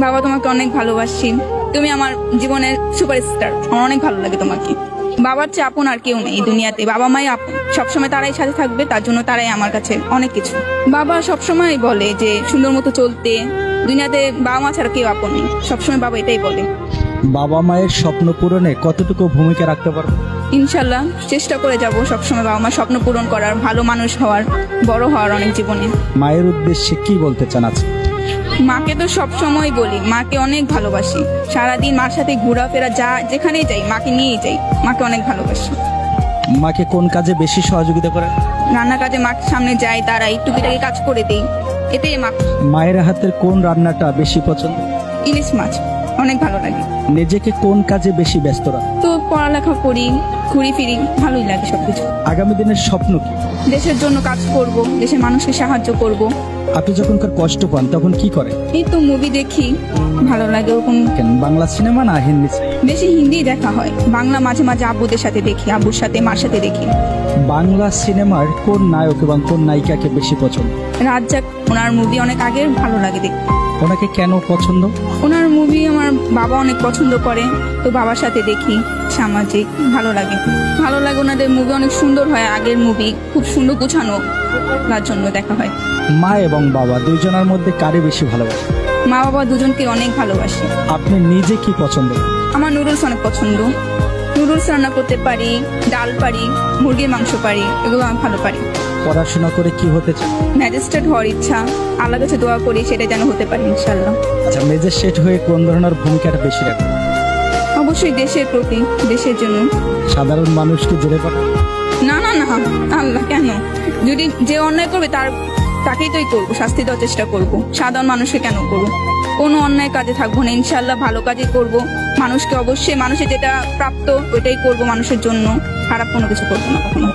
বাবা, তোমাকে অনেক ভালোবাসি, তুমি আমার জীবনের সুপারস্টার, আমার অনেক ভালো লাগে তোমাকে। বাবার চেয়ে আপন আর কেউ নেই এই দুনিয়াতে, বাবা মাই আপন, সবসময় তারাই সাথে থাকবে, তার জন্য তারাই আমার কাছে অনেক কিছু। বাবা সবসময় বলে যে সুন্দর মতো চলতে, দুনিয়াতে বাবা মা ছাড়া কেউ আপন নেই, সবসময় বাবা এটাই বলে। বাবা মায়ের স্বপ্ন পূরণে কতটুকু ভূমিকা রাখতে পারবে? ইনশাল্লাহ চেষ্টা করে যাব সবসময় বাবা মার স্বপ্ন পূরণ করার, ভালো মানুষ হওয়ার, বড় হওয়ার অনেক জীবনে। মায়ের উদ্দেশ্যে কি বলতে চান আজকে? মাকে তো সবসময় বলি, মাকে অনেক ভালোবাসি, সারাদিন মার সাথে ঘোরাফেরা, যা যেখানেই যাই মাকে নিয়েই যাই, মাকে অনেক ভালোবাসি। মাকে কোন কাজে বেশি সহযোগিতা করে? রান্না কাজে মার সামনে যাই, দাঁড়াই, টুকিটাকি কাজ করে দিই, এতেই মা। মায়ের হাতের কোন রান্নাটা বেশি পছন্দ? ইলিশ মাছ অনেক ভালো লাগে। নিজেকে কোন কাজে বেশি ব্যস্ত রাখ? তো পড়ালেখা করি, ঘুরি ফিরি, ভালোই লাগে সবকিছু। আগামী দিনের স্বপ্ন কি? দেশের জন্য কাজ করব, দেশের মানুষকে সাহায্য করব। আপনি যখনকার কষ্ট পান তখন কি করে? এই তো মুভি দেখি, ভালো লাগে ওরকম। কেন বাংলা সিনেমা না হিন্দি? বেশি হিন্দি দেখা হয়, বাংলা মাঝে মাঝে আব্বুদের সাথে দেখি, আব্বুর সাথে মার সাথে দেখি। বাংলা সিনেমার কোন নায়ক এবং কোন নায়িকাকে বেশি পছন্দ? রাজ্জাক, ওনার মুভি অনেক আগের, ভালো লাগে দেখতে। ওনাকে কেন পছন্দ? ওনার মুভি আমার বাবা অনেক পছন্দ করে, তো বাবার সাথে দেখি, সামাজিক, ভালো লাগে। ভালো লাগে ওনাদের মুভি, অনেক সুন্দর হয়, আগের মুভি খুব সুন্দর গুছানো, তার জন্য দেখা হয়। মা এবং বাবা দুইজনের মধ্যে কারে বেশি ভালোবাসে? মা বাবা দুজনকে অনেক ভালোবাসি। আপনি নিজে কি পছন্দ? আমার নুডলস অনেক পছন্দ, নুডলস রান্না করতে পারি, ডাল পারি, মুরগির মাংস পারি, এগুলো আমি ভালো পারি। পড়াশোনা করে কি হতে চান? ম্যাজিস্ট্রেট হওয়ার ইচ্ছা, আল্লাহর কাছে দোয়া করি সেটা যেন হতে পারে ইনশাল্লাহ। আচ্ছা, ম্যাজিস্ট্রেট হয়ে কোন ধরনের ভূমিকাটা বেশি রাখবে? অবশ্যই দেশের প্রতি, দেশের জন্য। সাধারণ মানুষকে জেলে পাঠান? না না না, আল্লাহ কেন, যদি যে অন্যায় করবে তাকেই তোই করবো, শাস্তি দেওয়ার চেষ্টা করবো, সাধারণ মানুষকে কেন করবো? কোনো অন্যায় কাজে থাকবো না, ইনশাল্লাহ ভালো কাজই করবো। মানুষকে অবশ্যই, মানুষের যেটা প্রাপ্ত ওইটাই করবো মানুষের জন্য, খারাপ কোনো কিছু করবো না কখনো।